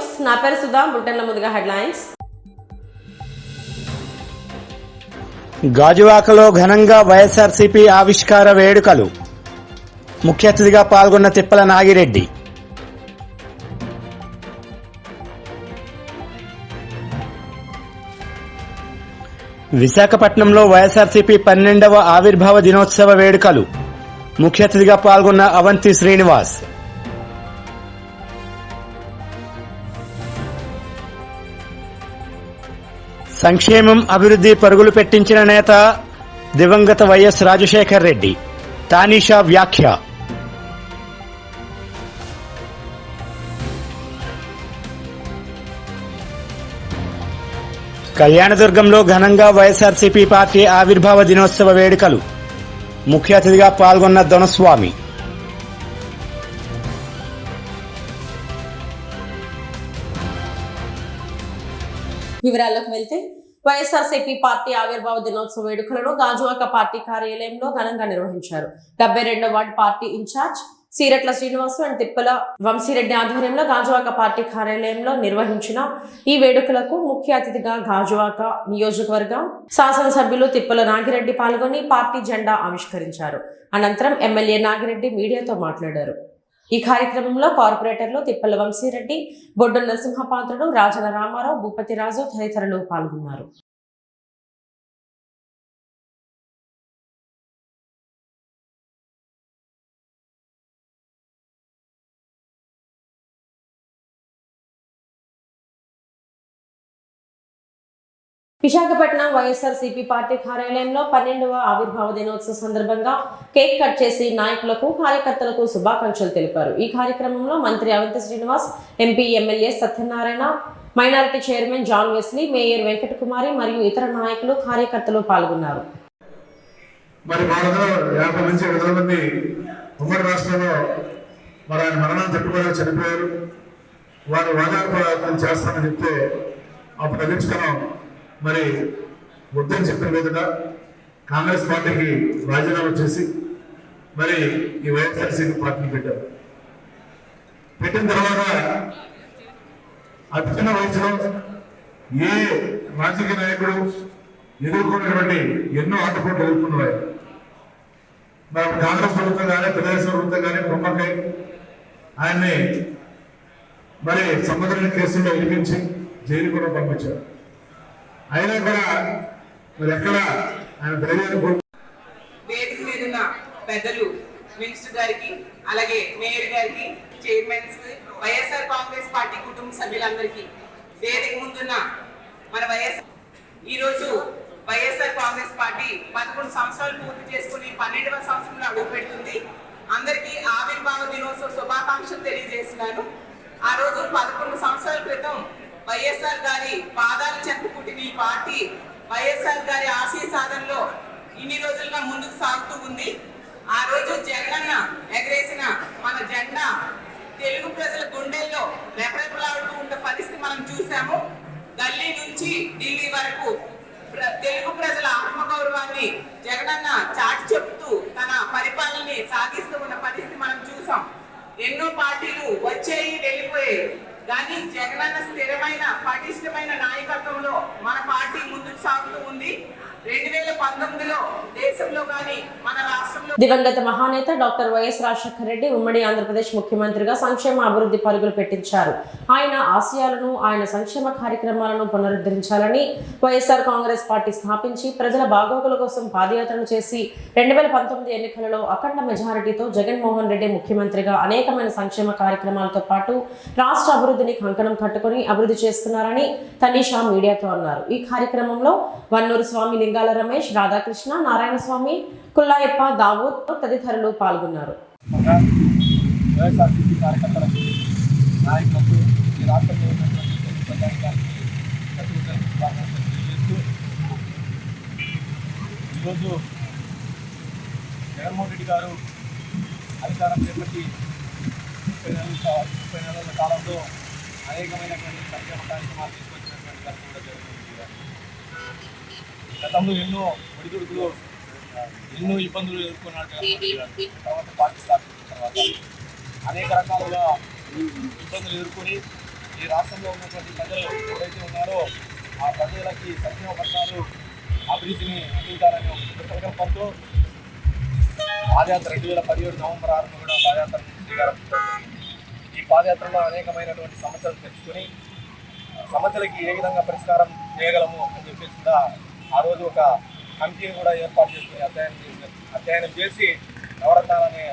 News నా పేరు సుధా. బులెటిన్ల ముందుగా హెడ్లైన్స్. గాజువాకలో ఘనంగా వైఎస్ఆర్సీపీ ఆవిష్కార వేడుకలు. ముఖ్య అతిథిగా పాల్గొన్న తిప్పల నాగిరెడ్డి. విశాఖపట్నంలో వైఎస్ఆర్సీపీ 12వ ఆవిర్భావ దినోత్సవ వేడుకలు. ముఖ్య అతిథిగా పాల్గొన్న అవంతి శ్రీనివాస్. సంక్షేమం అభివృద్ధి పరుగులు పెట్టించిన నేత దివంగత వైఎస్ రాజశేఖర్ రెడ్డి. తానీషా వ్యాఖ్య. కళ్యాణదుర్గంలో ఘనంగా వైఎస్ఆర్సీపీ పార్టీ ఆవిర్భావ దినోత్సవ వేడుకలు. ముఖ్య అతిథిగా పాల్గొన్న దొనస్వామి. వివరాల్లోకి వెళ్తే వైఎస్ఆర్సీపీ పార్టీ ఆవిర్భావ దినోత్సవ వేడుకలను గాజువాక పార్టీ కార్యాలయంలో ఘనంగా నిర్వహించారు. 72వ ward party in-charge Seeratla Srinivasu and Tippala Vamsireddy ఆధ్వర్యంలో గాజువాక పార్టీ కార్యాలయంలో నిర్వహించిన ఈ వేడుకలకు ముఖ్య అతిథిగా గాజువాక నియోజకవర్గ శాసనసభ్యులు తిప్పల నాగిరెడ్డి పాల్గొని పార్టీ జెండా ఆవిష్కరించారు. అనంతరం ఎమ్మెల్యే నాగిరెడ్డి మీడియాతో మాట్లాడారు. ఈ కార్యక్రమంలో కార్పొరేటర్లు తిప్పల వంశీరెడ్డి, బొడ్డు నరసింహపాత్రుడు, రాజన రామారావు, భూపతిరాజు తదితరులు పాల్గొన్నారు. విశాఖపట్నం వైఎస్ఆర్సీపీ పార్టీ కార్యాలయంలో 12వ ఆవిర్భావ దినోత్సవ సందర్భంగా కేక్ కట్ చేసి నాయకులకు, కార్యకర్తలకు శుభాకాంక్షలు తెలిపారు. ఈ కార్యక్రమంలో మంత్రి Avanthi Srinivas, MP MLA Satyanarayana, minority chairman John Wesley, mayor Venkatakumari మరియు ఇతర నాయకులు, కార్యకర్తలు పాల్గొన్నారు. మరి భారతలో 50 నుంచి 100 మంది ఉమ్మడి రాష్ట్రంలో మరి ఆయన మరణం తట్టుకోలేక చనిపోయారు. వారు వాదాపం చేస్తామని చెప్తే అప్పుడు అధిష్టానం మరి వద్దని చెప్పిన మీదట కాంగ్రెస్ పార్టీకి రాజీనామా చేసి మరి ఈ వైఎస్ఆర్సీపీ పార్టీని పెట్టారు. పెట్టిన తర్వాత అతి చిన్న వయసులో ఏ రాజకీయ నాయకుడు ఎదుర్కొన్నటువంటి ఎన్నో ఆటపోట్లు ఎదుర్కొన్నారు. మరి కాంగ్రెస్ ప్రభుత్వం కానీ, తెలుగుదేశం ప్రభుత్వం కానీ కుమ్మకై ఆయన్ని మరి సముద్రం కేసుల్లో ఇరికించి జైలు కూడా పంపించారు. అయినా కూడా మరి ఎక్కడ ఆయన ధైర్యాన్ని వేదిక మీద ఉన్న పెద్దలు, మినిస్టర్ గారికి, అలాగే మేయర్ గారికి, చైర్మన్స్, వైఎస్ఆర్ కాంగ్రెస్ పార్టీ కుటుంబ సభ్యులందరికీ, వేదిక ముందున్న మన ఈరోజు వైఎస్ఆర్ కాంగ్రెస్ పార్టీ 11 సంవత్సరాలు పూర్తి చేసుకుని 12వ సంవత్సరంలో అడుగు పెడుతుంది. అందరికీ ఆవిర్భావ దినోత్సవ శుభాకాంక్షలు తెలియజేస్తున్నాను. ఆ రోజు 11 సంవత్సరాల క్రితం వైఎస్ఆర్ గారి పాదాలు చెంత పుట్టిన ఈ పార్టీ వైఎస్ఆర్ గారి ఆశయ సాధనలో ఇన్ని రోజులుగా ముందుకు సాగుతూ ఉంది. ఆ రోజు జగనన్న ఎగరేసిన మన జెండా తెలుగు ప్రజల గుండెల్లో రెపరెపలాడుతూ ఉన్న పరిస్థితి మనం చూసాము. గల్లీ నుంచి ఢిల్లీ వరకు తెలుగు ప్రజల ఆత్మగౌరవాన్ని జగనన్న చాటి చెప్తూ తన పరిపాలనని సాగిస్తూ ఉన్న పరిస్థితి మనం చూసాం. ఎన్నో పార్టీలు వచ్చాయి, వెళ్ళిపోయాయి. కానీ జగనన్న స్థిరమైన, పటిష్టమైన నాయకత్వంలో మన పార్టీ ముందుకు సాగుతూ ఉంది. 2019లో దేశంలో కానీ మన రాష్ట్రంలో దివంగత మహానేత డాక్టర్ వైఎస్ రాజశేఖర్ రెడ్డి ఉమ్మడి ఆంధ్రప్రదేశ్ ముఖ్యమంత్రిగా సంక్షేమ అభివృద్ధి పరుగులు పెట్టించారు. ఆయన ఆశయాలను, ఆయన సంక్షేమ కార్యక్రమాలను పునరుద్ధరించాలని వైఎస్ఆర్ కాంగ్రెస్ పార్టీ స్థాపించి ప్రజల బాగోగుల కోసం పాదయాత్రలు చేసి 2019 ఎన్నికలలో అఖండ మెజారిటీతో జగన్మోహన్ రెడ్డి ముఖ్యమంత్రిగా అనేకమైన సంక్షేమ కార్యక్రమాలతో పాటు రాష్ట్ర అభివృద్ధిని కంకణం కట్టుకుని అభివృద్ధి చేస్తున్నారని తనీషా మీడియాతో అన్నారు. ఈ కార్యక్రమంలో వన్నూరు స్వామి, లింగాల రమేష్, రాధాకృష్ణ, నారాయణ స్వామి, కుల్లాయప్ప, దావూద్ తదితరులు పాల్గొన్నారు. ఈరోజు జగన్మోహన్ రెడ్డి గారు అధికారం చేపట్టి 30 నెలల కాలంలో అనేకమైనటువంటి సంక్షేమ కార్యక్రమాలు తీసుకొచ్చినటువంటి పరిస్థితి కూడా జరుగుతుంది. గతంలో ఎన్నో ఒడిదుడుకులు, ఎన్నో ఇబ్బందులు ఎదుర్కొన్నాడు. తర్వాత పార్టీ స్థాపించిన తర్వాత అనేక రకాలుగా ఇబ్బందులు ఎదుర్కొని ఈ రాష్ట్రంలో ఉన్నటువంటి ప్రజలు ఎవరైతే ఉన్నారో ఆ ప్రజలకి సంక్షేమ పథకాలు అభివృద్ధిని అందించాలని ఒక సంకల్పంతో పాదయాత్ర 2017 నవంబర్ 6న కూడా పాదయాత్ర శ్రీకారం చుట్టారు. ఈ పాదయాత్రలో అనేకమైనటువంటి సమస్యలు తెలుసుకుని సమస్యలకి ఏ విధంగా పరిష్కారం చేయగలము అని చెప్పేసి కూడా ఆ రోజు ఒక కమిటీని కూడా ఏర్పాటు చేసుకుని అధ్యయనం చేసి నవరత్నాలనే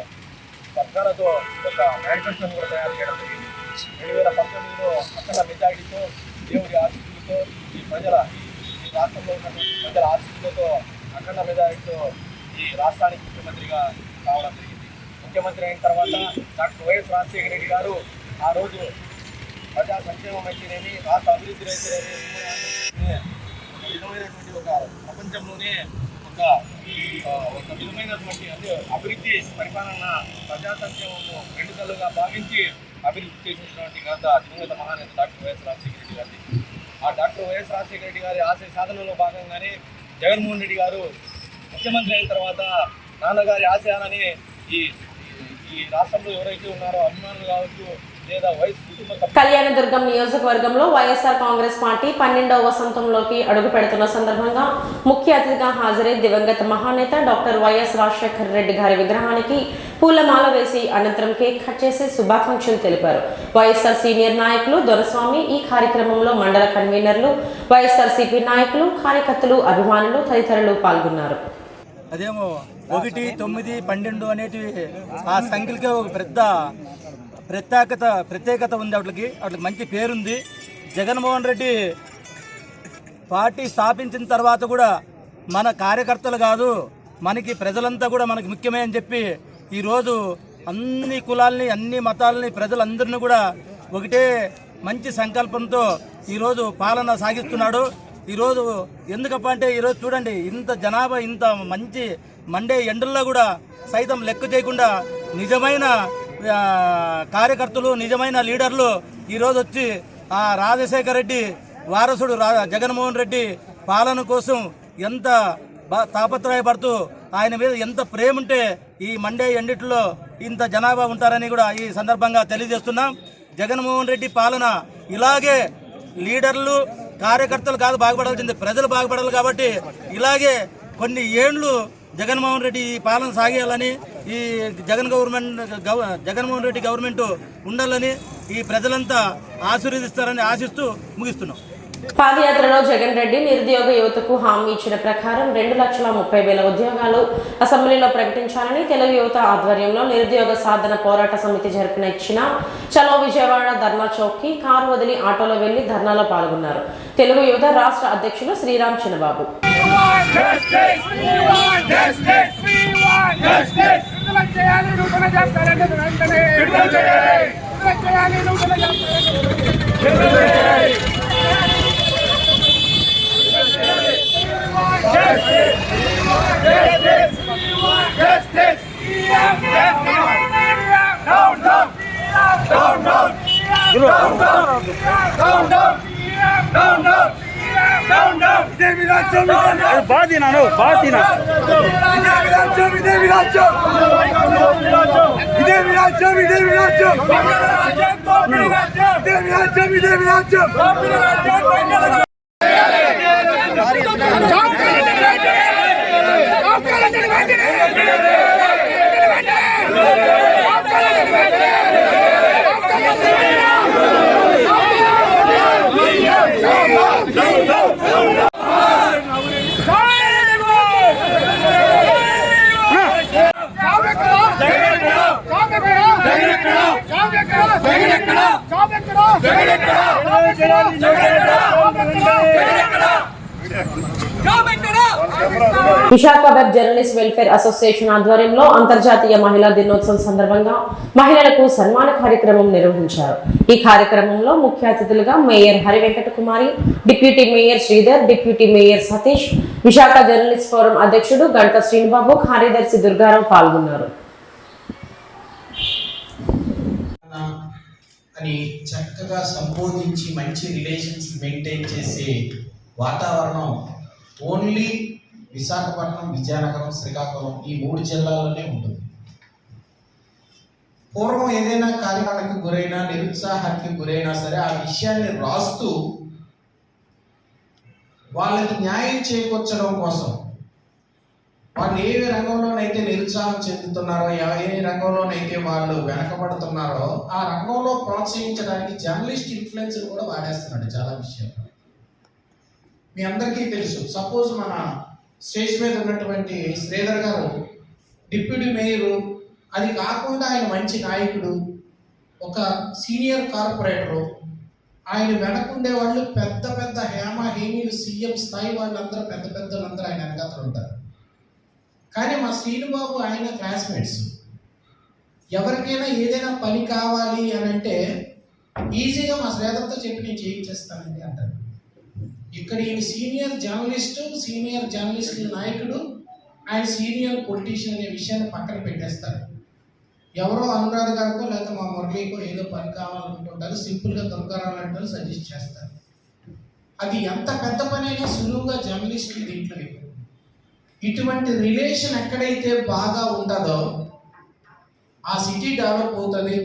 పథకాలతో ఒక మేనిఫెస్టోని కూడా తయారు చేయడం జరిగింది. 2019లో అక్కడ మెజారిటీతో దేవుడి ఆశీస్సులతో ఈ రాష్ట్రంలో ఉన్నటువంటి ప్రజల ఆశీస్సులతో అఖండ మెజారిటీతో ఈ రాష్ట్రానికి ముఖ్యమంత్రిగా కావడం జరిగింది. ముఖ్యమంత్రి అయిన తర్వాత డాక్టర్ వైఎస్ రాజశేఖర రెడ్డి గారు ఆ రోజు ప్రజా సంక్షేమం అయితేనేమి రాష్ట్ర అభివృద్ధి అయితేనేమి విధమైనటువంటి ఒక ప్రపంచంలోనే ఒక విధమైనటువంటి అభివృద్ధి పరిపాలన ప్రజా సంక్షేమము రెండు కళ్ళుగా భావించి అభివృద్ధి చేసినటువంటి ఘనత దివంగత మహానేత డాక్టర్ వైఎస్ రాజశేఖర రెడ్డి గారిది. ఆ డాక్టర్ వైఎస్ రాజశేఖర రెడ్డి గారి ఆశయ సాధనలో భాగంగానే జగన్మోహన్ రెడ్డి గారు ముఖ్యమంత్రి అయిన తర్వాత నాన్నగారి ఆశయాలని ఈ రాష్ట్రంలో ఎవరైతే ఉన్నారో అభిమానులు కావచ్చు లేదా వయసు కుటుంబ కళ్యాణదుర్గం నియోజకవర్గంలో వైఎస్ఆర్ కాంగ్రెస్ పార్టీ 12వ వసంతంలోకి అడుగు పెడుతున్న సందర్భంగా ముఖ్య అతిథిగా హాజరై దివంగత మహానేత డాక్టర్ వైఎస్ రాజశేఖర రెడ్డి గారి విగ్రహానికి పూలమాల వేసి అనంతరం కేక్ కట్ చేసి శుభాకాంక్షలు తెలిపారు. వైఎస్ఆర్ సీనియర్ నాయకులు దొరస్వామి, ఈ కార్యక్రమంలో మండల కన్వీనర్లు, వైఎస్ఆర్సీపీ నాయకులు, కార్యకర్తలు, అభిమానులు తదితరులు పాల్గొన్నారు. అదేమో 1, 9, 12 అనేటివి ఆ సంఖ్యలకే ఒక పెద్ద ప్రత్యేకత ఉంది. వాటికి మంచి పేరుంది. జగన్మోహన్ రెడ్డి పార్టీ స్థాపించిన తర్వాత కూడా మన కార్యకర్తలు కాదు, మనకి ప్రజలంతా కూడా మనకి ముఖ్యమే అని చెప్పి ఈరోజు అన్ని కులాలని, అన్ని మతాలని, ప్రజలందరినీ కూడా ఒకటే మంచి సంకల్పంతో ఈరోజు పాలన సాగిస్తున్నాడు. ఈరోజు ఎందుకప్ప అంటే ఈరోజు చూడండి, ఇంత జనాభా, ఇంత మంచి మండే ఎండల్లో కూడా సైతం లెక్క చేయకుండా నిజమైన కార్యకర్తలు, నిజమైన లీడర్లు ఈరోజు వచ్చి ఆ రాజశేఖర రెడ్డి వారసుడు జగన్మోహన్ రెడ్డి పాలన కోసం ఎంత తాపత్రయపడుతూ ఆయన మీద ఎంత ప్రేమ ఉంటే ఈ మండే ఎండిట్లో ఇంత జనాభా ఉంటారని కూడా ఈ సందర్భంగా తెలియజేస్తున్నాం. జగన్మోహన్ రెడ్డి పాలన ఇలాగే లీడర్లు, కార్యకర్తలు కాదు బాగుపడాల్సింది, ప్రజలు బాగుపడాలి. కాబట్టి ఇలాగే కొన్ని ఏండ్లు జగన్మోహన్ రెడ్డి ఈ పాలన సాగేయాలని, ఈ జగన్మోహన్ రెడ్డి గవర్నమెంట్ ఉండాలని ఈ ప్రజలంతా ఆశీర్వదిస్తారని ఆశిస్తూ ముగిస్తున్నాం. పాదయాత్రలో జగన్ రెడ్డి నిరుద్యోగ యువతకు హామీ ఇచ్చిన ప్రకారం 2,30,000 ఉద్యోగాలు అసెంబ్లీలో ప్రకటించాలని తెలుగు యువత ఆధ్వర్యంలో నిరుద్యోగ సాధన పోరాట సమితి ఇచ్చిన చలో విజయవాడ ధర్నా చౌక్కి కారు వదిలి ఆటోలో వెళ్లి ధర్నాలో పాల్గొన్నారు. తెలుగు యువత రాష్ట్ర అధ్యక్షులు Sriram Chinnababu. Visakha web journalist welfare association ఆధ్వర్యంలో అంతర్జాతీయ మహిళా దినోత్సవం సందర్భంగా మహిళలకు సన్మాన కార్యక్రమం నిర్వహించారు. ఈ కార్యక్రమంలో ముఖ్య అతిథులుగా mayor Harivenkata Kumari, deputy mayor Sridhar, deputy mayor Satish, Visakha journalist forum అధ్యక్షుడు గంట శ్రీనిబాబు, కార్యదర్శి దుర్గారావు పాల్గొన్నారు. అని చక్కగా సంబోధించి మంచి రిలేషన్స్ మెయింటైన్ చేసే వాతావరణం ఓన్లీ విశాఖపట్నం, విజయనగరం, శ్రీకాకుళం ఈ 3 జిల్లాల్లోనే ఉంటుంది. పూర్వం ఏదైనా కార్యక్రమానికి గురైనా నిరుత్సాహానికి గురైనా సరే ఆ విషయాన్ని రాస్తూ వాళ్ళకి న్యాయం చేకూర్చడం కోసం వాళ్ళు ఏ రంగంలోనైతే నిరుత్సాహం చెందుతున్నారో ఏ రంగంలోనైతే వాళ్ళు వెనకబడుతున్నారో ఆ రంగంలో ప్రోత్సహించడానికి జర్నలిస్ట్ ఇన్ఫ్లుయెన్స్ కూడా వాడేస్తున్నాడు చాలా విషయాలు. మీ అందరికీ తెలుసు, సపోజ్ మన స్టేజ్ మీద ఉన్నటువంటి శ్రీధర్ గారు డిప్యూటీ మేయరు, అది కాకుండా ఆయన మంచి నాయకుడు, ఒక సీనియర్ కార్పొరేటరు, ఆయన వెనకుండే వాళ్ళు పెద్ద పెద్ద హేమీలు సీఎం స్థాయి వాళ్ళందరూ పెద్ద పెద్దలందరూ ఆయన వెనకాతలు ఉంటారు. కానీ మా శ్రీనుబాబు ఆయన క్లాస్మేట్స్. ఎవరికైనా ఏదైనా పని కావాలి అని అంటే ఈజీగా మా శ్రీధర్తో చెప్పి నేను చేయించేస్తానండి అంటారు. ఇక్కడ ఈయన సీనియర్ జర్నలిస్ట్ నాయకుడు, ఆయన సీనియర్ పొలిటీషియన్ అనే విషయాన్ని పక్కన పెట్టేస్తారు. ఎవరో అనురాధ గారికో లేకపోతే మా మురళీకో ఏదో పని కావాలనుకుంటారు, సింపుల్గా దొరకాలంటారు, సజెస్ట్ చేస్తారు. అది ఎంత పెద్ద పని అయినా సులువుగా జర్నలిస్ట్కి దీంట్లో ఇటువంటి రిలేషన్ ఎక్కడైతే బాగా ఉంటుందో ఆ సిటీ డెవలప్ అవుతుంది.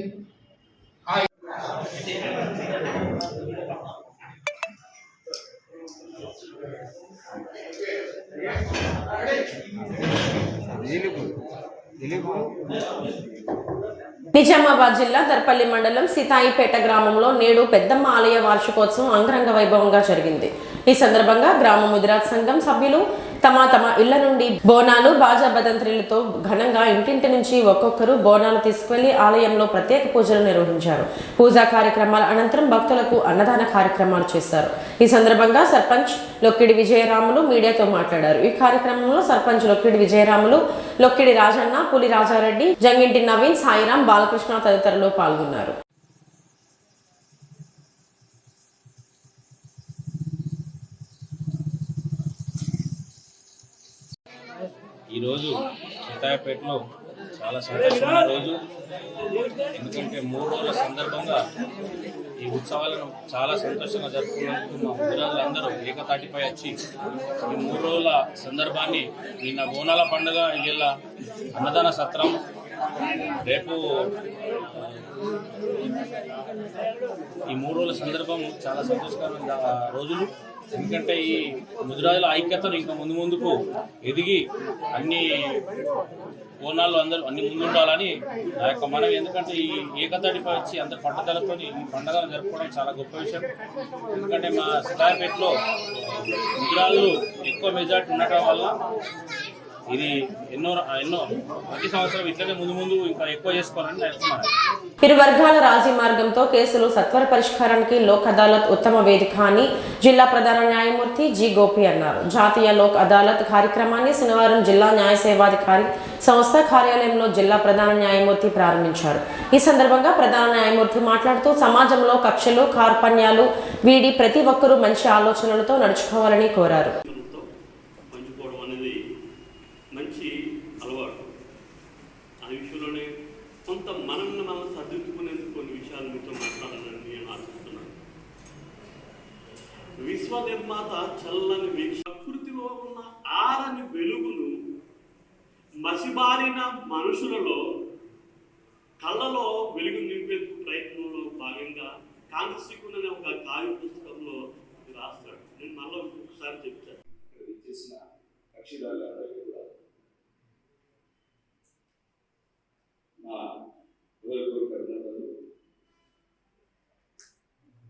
నిజామాబాద్ జిల్లా దర్పల్లి మండలం సీతాయిపేట గ్రామంలో నేడు పెద్దమ్మ ఆలయ వార్షికోత్సవం అంగరంగ వైభవంగా జరిగింది. ఈ సందర్భంగా గ్రామ ముదిరాజ్ సంఘం సభ్యులు తమ ఇళ్ల నుండి బోనాలు బాజా బదంత్రీలతో ఘనంగా ఇంటింటి నుంచి ఒక్కొక్కరు బోనాలు తీసుకువెళ్లి ఆలయంలో ప్రత్యేక పూజలు నిర్వహించారు. పూజా కార్యక్రమాల అనంతరం భక్తులకు అన్నదాన కార్యక్రమాలు చేశారు. ఈ సందర్భంగా సర్పంచ్ లొక్కిడి విజయరాములు మీడియాతో మాట్లాడారు. ఈ కార్యక్రమంలో సర్పంచ్ లొక్కిడి విజయరాములు, లొక్కిడి రాజన్న, పులి రాజారెడ్డి, జంగింటి నవీన్, సాయిరాం, బాలకృష్ణ తదితరులు పాల్గొన్నారు. ఈరోజు సీతాయపేటలో చాలా సంతోషమైన రోజు. ఎందుకంటే 3 రోజుల సందర్భంగా ఈ ఉత్సవాలను చాలా సంతోషంగా జరుపుకున్నందుకు మా ముదిరాజులందరూ ఏకతాటిపై వచ్చి ఈ 3 రోజుల సందర్భాన్ని నిన్న బోనాల పండుగ, ఇవాళ అన్నదాన సత్రం, రేపు ఈ 3 రోజుల సందర్భం చాలా సంతోషకరమైన రోజులు. ఎందుకంటే ఈ ముదిరాజుల ఐక్యతను ఇంకా ముందుకు ఎదిగి అన్ని కోణాల్లో అందరూ అన్ని ముందుండాలని నా యొక్క మనవి. ఎందుకంటే ఈ ఏకతాటిపై వచ్చి అందరు పట్టుదలతో ఈ పండుగను జరుపుకోవడం చాలా గొప్ప విషయం. ఎందుకంటే మా సీతాయపేటలో ముదిరాజులు ఎక్కువ మెజార్టీ ఉండటం వల్ల ఇది ఎన్నో ప్రతి సంవత్సరం ఇట్లనే ముందు ఇంకా ఎక్కువ చేసుకోవాలని నేర్చుకున్నాను. ఇరు వర్గాల రాజీ మార్గంతో కేసులు సత్వర పరిష్కారానికి లోక్ అదాలత్ ఉత్తమ వేదిక అని జిల్లా ప్రధాన న్యాయమూర్తి జి గోపి అన్నారు. జాతీయ లోక్ అదాలత్ కార్యక్రమాన్ని శనివారం జిల్లా న్యాయ సేవాధికారి సంస్థ కార్యాలయంలో జిల్లా ప్రధాన న్యాయమూర్తి ప్రారంభించారు. ఈ సందర్భంగా ప్రధాన న్యాయమూర్తి మాట్లాడుతూ సమాజంలో కక్షలు, కార్పణ్యాలు వీడి ప్రతి ఒక్కరూ మంచి ఆలోచనలతో నడుచుకోవాలని కోరారు. మంచి అలవాటు. ఆ విషయంలోనే కొంత మనల్ని మనం సర్దిద్దుకునేందుకు కొన్ని విషయాలు మీతో మాట్లాడాలని నేను ఆశిస్తున్నాను. విశ్వ నిర్మాత చల్లని వీక్ష ప్రకృతిలో ఉన్న ఆరని వెలుగును మసిబారిన మనుషులలో కళ్ళలో వెలుగు నింపేందుకు ప్రయత్నంలో భాగంగా కాంతిశీకుడు అనే ఒక కావ్య పుస్తకంలో రాస్తాడు. నేను మళ్ళీ ఒకసారి చెప్తాను.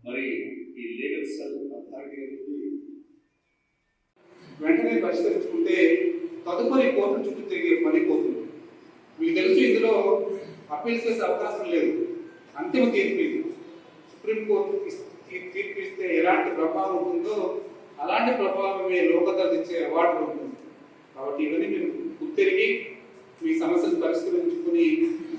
మరి ఈ లీగల్ సెల్ అథారిటీ అనేది వెంటనే పరిష్కరించుకుంటే తదుపరి కోర్టు చుట్టూ తిరిగే పని పోతుంది. మీకు తెలుసు, ఇందులో అప్పీల్ చేసే అవకాశం లేదు. అంతిమ తీర్పు ఇది. సుప్రీంకోర్టు తీర్పు ఇస్తే ఎలాంటి ప్రభావం ఉంటుందో అలాంటి ప్రభావమే లోకదాలు ఇచ్చే అవార్డు ఉంటుంది. కాబట్టి ఇవన్నీ మీరు గుర్తిరిగి మీ సమస్యను పరిష్కరించుకుని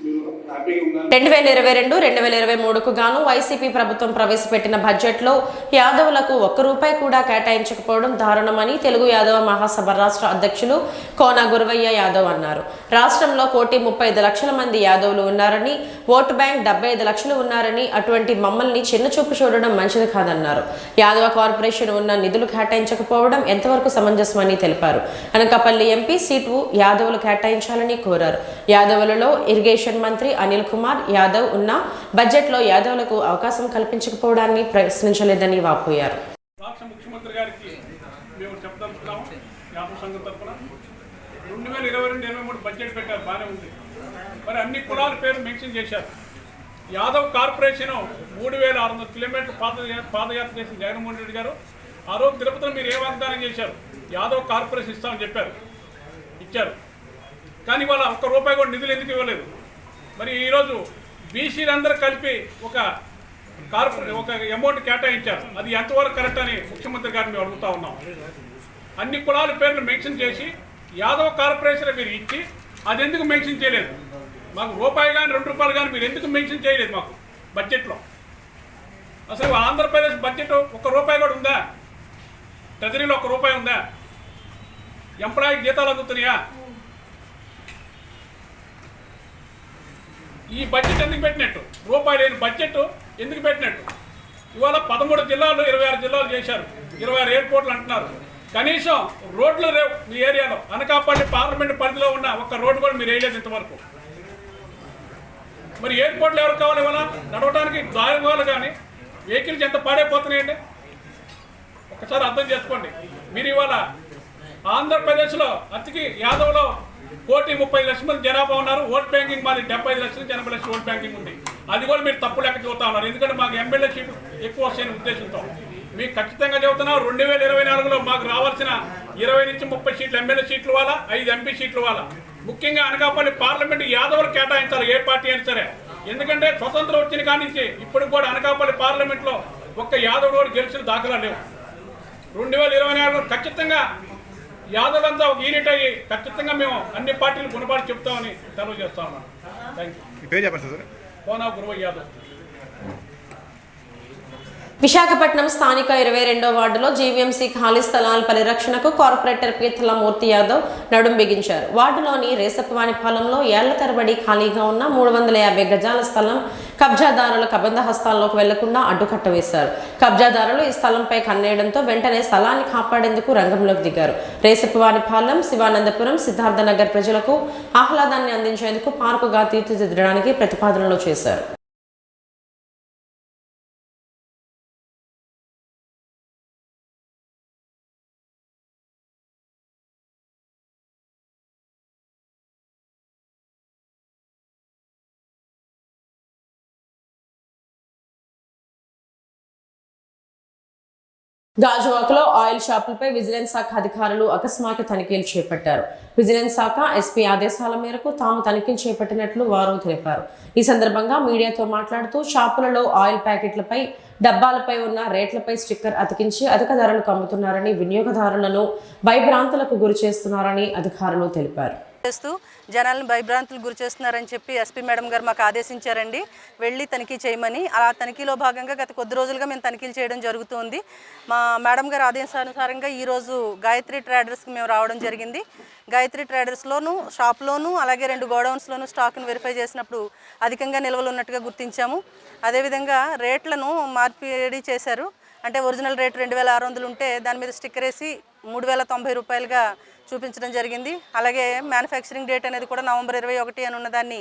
2022-2023కు గాను వైసీపీ ప్రభుత్వం ప్రవేశపెట్టిన బడ్జెట్లో యాదవులకు ₹1 కూడా కేటాయించకపోవడం దారుణమని తెలుగు యాదవ మహాసభ రాష్ట్ర అధ్యక్షులు కోన గురవయ్య యాదవ్ అన్నారు. రాష్ట్రంలో 1,35,00,000 మంది యాదవులు ఉన్నారని, ఓటు బ్యాంక్ 75 లక్షలు ఉన్నారని, అటువంటి మమ్మల్ని చిన్నచూపు చూడడం మంచిది కాదన్నారు. యాదవ కార్పొరేషన్ ఉన్న నిధులు కేటాయించకపోవడం ఎంతవరకు సమంజసమని తెలిపారు. అనకాపల్లి ఎంపీ సీటు యాదవులు కేటాయించాలని కోరారు. యాదవులలో ఇరిగేషన్ మంత్రి అనిల్ కుమార్ యాదవ్ ఉన్న బడ్జెట్లో యాదవ్లకు అవకాశం కల్పించకపోవడాన్ని ప్రశ్నించలేదని వాపోయారు. రాష్ట్ర ముఖ్యమంత్రి గారికి మేము చెప్పదలుచుకున్నాము. యాదవ్ సంఘం తరఫున 2022-23 బడ్జెట్ పెట్టారు, బాగానే ఉంది. మరి అన్ని కులాల పేరు మెన్షన్ చేశారు. యాదవ్ కార్పొరేషన్ 3600 కిలోమీటర్లు పాదయాత్ర చేసిన జగన్మోహన్ రెడ్డి గారు ఆ రోజు తిరుపతిలో మీరు ఏ వాగ్దానం చేశారు? యాదవ్ కార్పొరేషన్ ఇస్తామని చెప్పారు, ఇచ్చారు. కానీ వాళ్ళ ఒక్క రూపాయి కూడా నిధులు ఎందుకు ఇవ్వలేదు? మరి ఈరోజు బీసీలందరూ కలిపి ఒక అమౌంట్ కేటాయించారు. అది ఎంతవరకు కరెక్ట్ అని ముఖ్యమంత్రి గారిని మేము అడుగుతా ఉన్నాం. అన్ని కులాల పేర్లు మెన్షన్ చేసి యాదవ్ కార్పొరేషన్ మీరు ఇచ్చి అది ఎందుకు మెన్షన్ చేయలేదు? మాకు రూపాయి కానీ 2 రూపాయలు కానీ మీరు ఎందుకు మెన్షన్ చేయలేదు మాకు బడ్జెట్లో? అసలు ఆంధ్రప్రదేశ్ బడ్జెట్ 1 రూపాయి కూడా ఉందా? ట్రెజరీలో 1 రూపాయి ఉందా? ఎంప్లాయీకి జీతాలు అందుతున్నాయా? ఈ బడ్జెట్ ఎందుకు పెట్టినట్టు? రూపాయి లేని బడ్జెట్ ఎందుకు పెట్టినట్టు? ఇవాళ 13 జిల్లాలు 26 జిల్లాలు చేశారు, 26 ఎయిర్పోర్ట్లు అంటున్నారు. కనీసం రోడ్లు లేవు మీ ఏరియాలో. అనకాపల్లి పార్లమెంట్ పరిధిలో ఉన్న ఒక్క రోడ్డు కూడా మీరు వేయలేదు ఇంతవరకు. మరి ఎయిర్పోర్ట్లు ఎవరు కావాలి? ఇవాళ నడవడానికి దారులు కానీ వెహికల్స్ ఎంత పాడైపోతున్నాయండి, ఒక్కసారి అర్థం చేసుకోండి. మీరు ఇవాళ ఆంధ్రప్రదేశ్లో అతికి యాదవ్లో 1,30,00,000 మంది జనాభా ఉన్నారు. ఓట్ బ్యాంకింగ్ మాది 75 లక్షలు 80 లక్షలు ఓట్ బ్యాంకింగ్ ఉంది. అది కూడా మీరు తప్పు లెక్క చూస్తూ ఉన్నారు. ఎందుకంటే మాకు ఎమ్మెల్యే సీట్లు ఎక్కువ వస్తాయని ఉద్దేశంతో మీకు ఖచ్చితంగా చెబుతున్నాం. 2024లో మాకు రావాల్సిన 20 నుంచి 30 సీట్లు ఎమ్మెల్యే సీట్లు వాళ్ళ, 5 ఎంపీ సీట్లు వాళ్ళ. ముఖ్యంగా అనకాపల్లి పార్లమెంట్ యాదవులు కేటాయించాలి, ఏ పార్టీ అయినా సరే. ఎందుకంటే స్వతంత్రం వచ్చిన కాడి నుంచి ఇప్పుడు కూడా అనకాపల్లి పార్లమెంట్లో ఒక్క యాదవ్ కూడా గెలిచిన దాఖలా లేవు. 2024లో ఖచ్చితంగా యాదవులంతా ఒక యూనిట్ అయ్యి ఖచ్చితంగా మేము అన్ని పార్టీలు గుణపాటు చెప్తామని తెలియజేస్తా ఉన్నాం. Thank you. కోనా గురువయ్య యాదవ్. విశాఖపట్నం స్థానిక 22వ వార్డులో జీవీఎంసీ ఖాళీ స్థలాల పరిరక్షణకు కార్పొరేటర్ పీతల మూర్తి యాదవ్ నడుం బిగించారు. వార్డులోని రేసప్పవానిపాలెంలో ఏళ్ల తరబడి ఖాళీగా ఉన్న 350 గజాల స్థలం కబ్జాదారుల కబంధ హస్తాల్లోకి వెళ్లకుండా అడ్డుకట్ట వేశారు. కబ్జాదారులు ఈ స్థలంపై కన్నేయడంతో వెంటనే స్థలాన్ని కాపాడేందుకు రంగంలోకి దిగారు. రేసప్పవానిపాలెం, శివానందపురం, సిద్ధార్థనగర్ ప్రజలకు ఆహ్లాదాన్ని అందించేందుకు పార్కుగా తీర్చిదిద్దడానికి ప్రతిపాదనలు చేశారు. గాజువాకలో ఆయిల్ షాపులపై విజిలెన్స్ శాఖ అధికారులు అకస్మాత్తు తనిఖీలు చేపట్టారు. విజిలెన్స్ శాఖ ఎస్పీ ఆదేశాల మేరకు తాము తనిఖీలు చేపట్టినట్లు వారు తెలిపారు. ఈ సందర్భంగా మీడియాతో మాట్లాడుతూ షాపులలో ఆయిల్ ప్యాకెట్లపై, డబ్బాలపై ఉన్న రేట్లపై స్టిక్కర్ అతికించి అధిక ధరలకు అమ్ముతున్నారని, వినియోగదారులను భయభ్రాంతులకు గురి చేస్తున్నారని అధికారులు తెలిపారు. చేస్తూ జనాలను భయభ్రాంతులకు గురి చేస్తున్నారని చెప్పి ఎస్పీ మేడం గారు మాకు ఆదేశించారండి, వెళ్ళి తనిఖీ చేయమని. ఆ తనిఖీలో భాగంగా గత కొద్ది రోజులుగా మేము తనిఖీలు చేయడం జరుగుతుంది. మా మేడం గారు ఆదేశానుసారంగా ఈరోజు గాయత్రి ట్రేడర్స్కి మేము రావడం జరిగింది. గాయత్రి ట్రేడర్స్లోను, షాప్లోను, అలాగే 2 గోడౌన్స్లోను స్టాక్ను వెరిఫై చేసినప్పుడు అధికంగా నిల్వలు ఉన్నట్టుగా గుర్తించాము. అదేవిధంగా రేట్లను మార్పిడి చేశారు. అంటే ఒరిజినల్ రేట్ 2,600 ఉంటే దాని మీద స్టిక్కర్ వేసి 3,090 రూపాయలుగా చూపించడం జరిగింది. అలాగే మ్యానుఫ్యాక్చరింగ్ డేట్ అనేది కూడా నవంబర్ 21 అని ఉన్నదాన్ని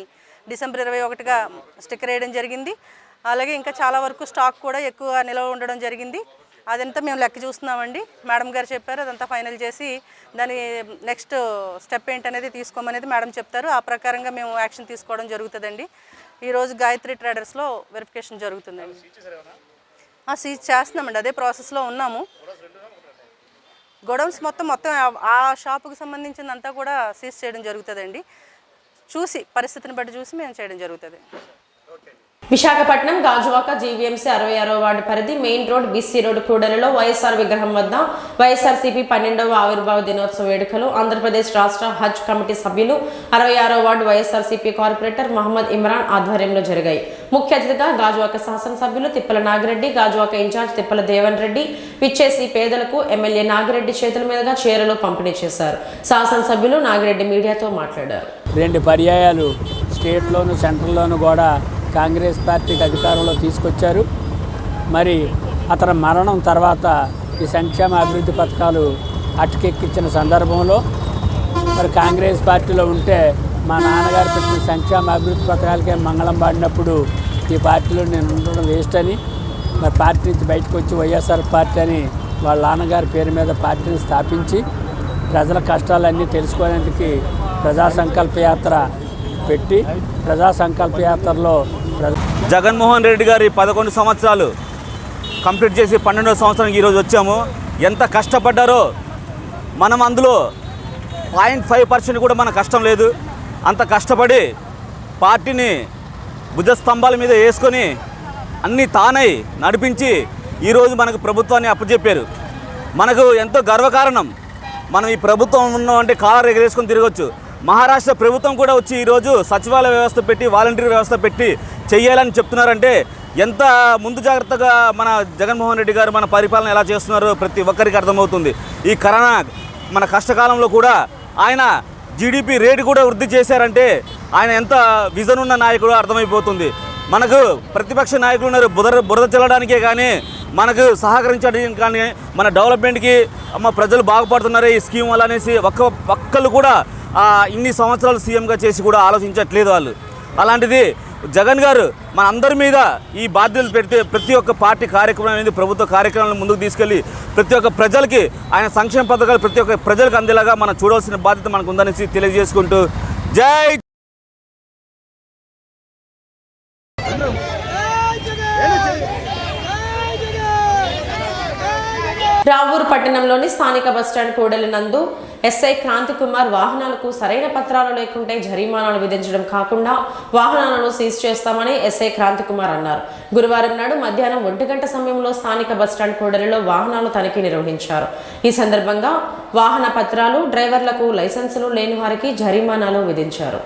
డిసెంబర్ 21గా స్టిక్కర్ వేయడం జరిగింది. అలాగే ఇంకా చాలా వరకు స్టాక్ కూడా ఎక్కువ నిల్వ ఉండడం జరిగింది. అదంతా మేము లెక్క చూస్తున్నామండి. మేడం గారు చెప్పారు, అదంతా ఫైనల్ చేసి దాని నెక్స్ట్ స్టెప్ ఏంటనేది తీసుకోమనేది మేడం చెప్తారు. ఆ ప్రకారంగా మేము యాక్షన్ తీసుకోవడం జరుగుతుందండి. ఈరోజు గాయత్రి ట్రేడర్స్లో వెరిఫికేషన్ జరుగుతుందండి. సీజ్ చేస్తున్నామండి, అదే ప్రాసెస్లో ఉన్నాము. గోడౌన్స్ మొత్తం ఆ షాపుకి సంబంధించిందంతా కూడా సీజ్ చేయడం జరుగుతుందండి. చూసి పరిస్థితిని బట్టి చూసి మేము చేయడం జరుగుతుంది. విశాఖపట్నం గాజువాక జీవీఎంసీ 66వ వార్డు పరిధి మెయిన్ రోడ్, బీసీ రోడ్ కూడలిలో వైఎస్ఆర్ విగ్రహం వద్ద వైఎస్ఆర్సీపీ 12వ ఆవిర్భావ దినోత్సవ వేడుకలు ఆంధ్రప్రదేశ్ రాష్ట్ర హజ్ కమిటీ సభ్యులు 66వ వార్డు వైఎస్ఆర్సీపీ కార్పొరేటర్ మహమ్మద్ ఇమ్రాన్ ఆధ్వర్యంలో జరిగాయి. ముఖ్య అతిథిగా గాజువాక శాసనసభ్యులు తిప్పల నాగిరెడ్డి, గాజువాక ఇన్ఛార్జ్ తిప్పల దేవన్ రెడ్డి విచ్చేసి పేదలకు ఎమ్మెల్యే నాగిరెడ్డి చేతుల మీదుగా చీరలు పంపిణీ చేశారు. శాసనసభ్యులు నాగిరెడ్డి మీడియాతో మాట్లాడారు. 2 పర్యాయాలు స్టేట్లోను, సెంట్రల్లోను కూడా కాంగ్రెస్ పార్టీకి అధికారంలో తీసుకొచ్చారు. మరి అతని మరణం తర్వాత ఈ సంక్షేమ అభివృద్ధి పథకాలు అటుకెక్కించిన సందర్భంలో మరి కాంగ్రెస్ పార్టీలో ఉంటే మా నాన్నగారు పెట్టిన సంక్షేమ అభివృద్ధి పథకాలకే మంగళం పాడినప్పుడు ఈ పార్టీలో నేను ఉండడం వేస్ట్ అని మరి పార్టీ నుంచి బయటకు వచ్చి వైఎస్ఆర్ పార్టీ అని వాళ్ళ నాన్నగారి పేరు మీద పార్టీని స్థాపించి ప్రజల కష్టాలన్నీ తెలుసుకోవడానికి ప్రజా సంకల్ప యాత్ర పెట్టి ప్రజా సంకల్ప యాత్రలో జగన్మోహన్ రెడ్డి గారి 11 సంవత్సరాలు కంప్లీట్ చేసి 12వ సంవత్సరానికి ఈరోజు వచ్చాము. ఎంత కష్టపడ్డారో మనం అందులో 0.5% కూడా మన కష్టం లేదు. అంత కష్టపడి పార్టీని భుజస్తంభాల మీద వేసుకొని అన్నీ తానై నడిపించి ఈరోజు మనకు ప్రభుత్వాన్ని అప్పచెప్పారు. మనకు ఎంతో గర్వకారణం. మనం ఈ ప్రభుత్వం ఉన్నామంటే కాలర్ ఎగరేసుకొని తిరగచ్చు. మహారాష్ట్ర ప్రభుత్వం కూడా వచ్చి ఈరోజు సచివాలయ వ్యవస్థ పెట్టి వాలంటీర్ వ్యవస్థ పెట్టి చెయ్యాలని చెప్తున్నారంటే ఎంత ముందు జాగ్రత్తగా మన జగన్మోహన్ రెడ్డి గారు మన పరిపాలన ఎలా చేస్తున్నారో ప్రతి ఒక్కరికి అర్థమవుతుంది. ఈ కరోనా మన కష్టకాలంలో కూడా ఆయన జీడిపి రేటు కూడా వృద్ధి చేశారంటే ఆయన ఎంత విజన్ ఉన్న నాయకుడు అర్థమైపోతుంది. మనకు ప్రతిపక్ష నాయకులు ఉన్నారు బురద చల్లడానికే కానీ మనకు సహకరించడానికి కానీ మన డెవలప్మెంట్కి ప్రజలు బాగుపడుతున్నారు ఈ స్కీమ్ వల్ల అనేసి ఒక్కళ్ళు కూడా ఇన్ని సంవత్సరాలు సీఎంగా చేసి కూడా ఆలోచించట్లేదు వాళ్ళు. అలాంటిది జగన్ గారు మన అందరి మీద ఈ బాధ్యతలు పెడితే ప్రతి ఒక్క పార్టీ కార్యక్రమం అనేది ప్రభుత్వ కార్యక్రమాలను ముందుకు తీసుకెళ్ళి ప్రతి ఒక్క ప్రజలకి ఆయన సంక్షేమ పథకాలు ప్రతి ఒక్క ప్రజలకు అందేలాగా మనం చూడాల్సిన బాధ్యత మనకు ఉందనేసి తెలియజేసుకుంటూ జై రావూరు పట్టణంలోని స్థానిక బస్టాండ్ కూడలి నందు ఎస్ఐ క్రాంతి కుమార్ వాహనాలకు సరైన పత్రాలు లేకుంటే జరిమానాలు విధించడం కాకుండా వాహనాలను సీజ్ చేస్తామని ఎస్ఐ క్రాంతి కుమార్ అన్నారు. గురువారం నాడు మధ్యాహ్నం 1 గంట సమయంలో స్థానిక బస్టాండ్ కూడలిలో వాహనాలు తనిఖీ నిర్వహించారు. ఈ సందర్భంగా వాహన పత్రాలు, డ్రైవర్లకు లైసెన్సులు లేని వారికి జరిమానాలు విధించారు.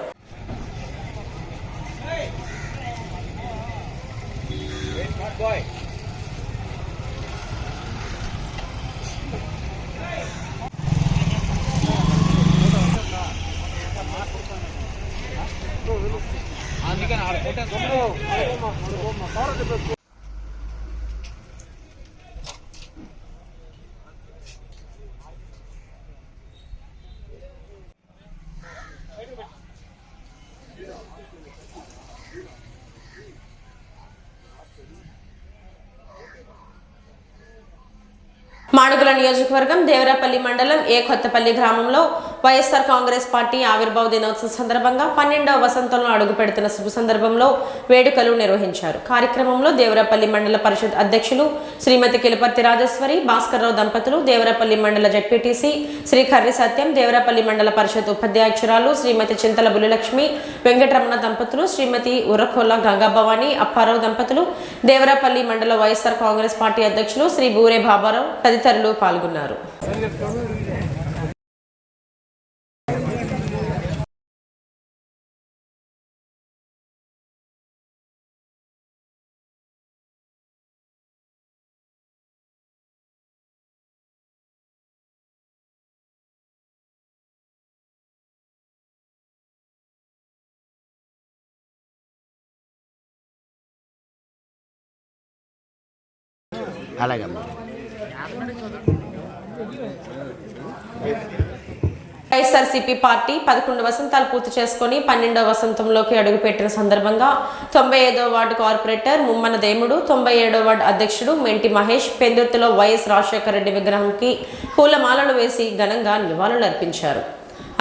మాడుగుల నియోజకవర్గం దేవరాపల్లి మండలం ఏ కొత్తపల్లి గ్రామంలో వైఎస్ఆర్ కాంగ్రెస్ పార్టీ ఆవిర్భావ దినోత్సవం సందర్భంగా 12వ వసంతంలో అడుగుపెడుతున్న శుభ సందర్భంలో వేడుకలు నిర్వహించారు. కార్యక్రమంలో దేవరాపల్లి మండల పరిషత్ అధ్యక్షులు శ్రీమతి కిలపర్తి రాజేశ్వరి, భాస్కర్రావు దంపతులు, దేవరాపల్లి మండల జెడ్పీటీసీ శ్రీ కర్రి సత్యం, దేవరాపల్లి మండల పరిషత్ ఉపాధ్యక్షురాలు శ్రీమతి చింతల బుల్లిలక్ష్మి, వెంకటరమణ దంపతులు, శ్రీమతి ఉర్రకొల్ల గంగాభవాని, అప్పారావు దంపతులు, దేవరాపల్లి మండల వైఎస్ఆర్ కాంగ్రెస్ పార్టీ అధ్యక్షులు శ్రీ బూరే బాబారావు తదితరులు పాల్గొన్నారు. అలాగే వైఎస్ఆర్సీపీ పార్టీ 11 వసంతాలు పూర్తి చేసుకుని 12వ వసంతంలోకి అడుగుపెట్టిన సందర్భంగా 95వ వార్డు కార్పొరేటర్ ముమ్మన దేముడు, 97వ వార్డు అధ్యక్షుడు మెంటి మహేష్ పెందుర్తిలో వైఎస్ రాజశేఖర రెడ్డి విగ్రహంకి పూలమాలలు వేసి ఘనంగా నివాళులు అర్పించారు.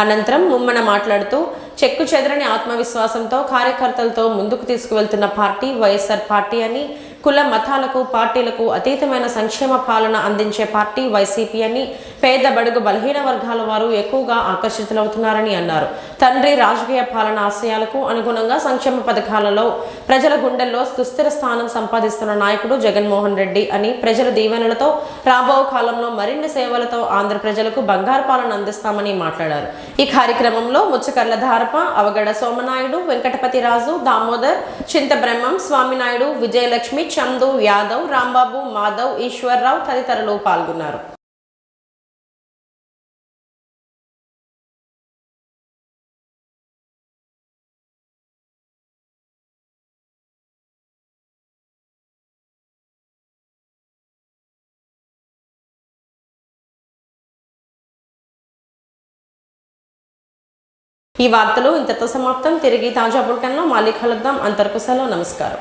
అనంతరం ముమ్మన మాట్లాడుతూ చెక్కు చెదరని ఆత్మవిశ్వాసంతో కార్యకర్తలతో ముందుకు తీసుకువెళ్తున్న పార్టీ వైఎస్ఆర్ పార్టీ అని, కుల మతాలకు పార్టీలకు అతీతమైన సంక్షేమ పాలన అందించే పార్టీ వైసీపీ అని, పేద బడుగు బలహీన వర్గాల వారు ఎక్కువగా ఆకర్షితులవుతున్నారని అన్నారు. తండ్రి రాజకీయ పాలన ఆశయాలకు అనుగుణంగా సంక్షేమ పథకాలలో ప్రజల గుండెల్లో సుస్థిర స్థానం సంపాదిస్తున్న నాయకుడు జగన్మోహన్ రెడ్డి అని, ప్రజల దీవెనలతో రాబో కాలంలో మరిన్ని సేవలతో ఆంధ్ర ప్రజలకు బంగారు పాలన అందిస్తామని మాట్లాడారు. ఈ కార్యక్రమంలో ముచ్చకర్ల ధారప, అవగడ సోమనాయుడు, వెంకటపతి రాజు, దామోదర్, చింతబ్రహ్మం, స్వామినాయుడు, విజయలక్ష్మి, చందు, యాదవ్, రాంబాబు, మాధవ్, ఈశ్వర్రావు తదితరులు పాల్గొన్నారు. ఈ వార్తలు ఇంతతో సమాప్తం. తిరిగి తాజా బులెటిన్లో మళ్ళీ కలుద్దాం. అంతవరకు సెలవు. నమస్కారం.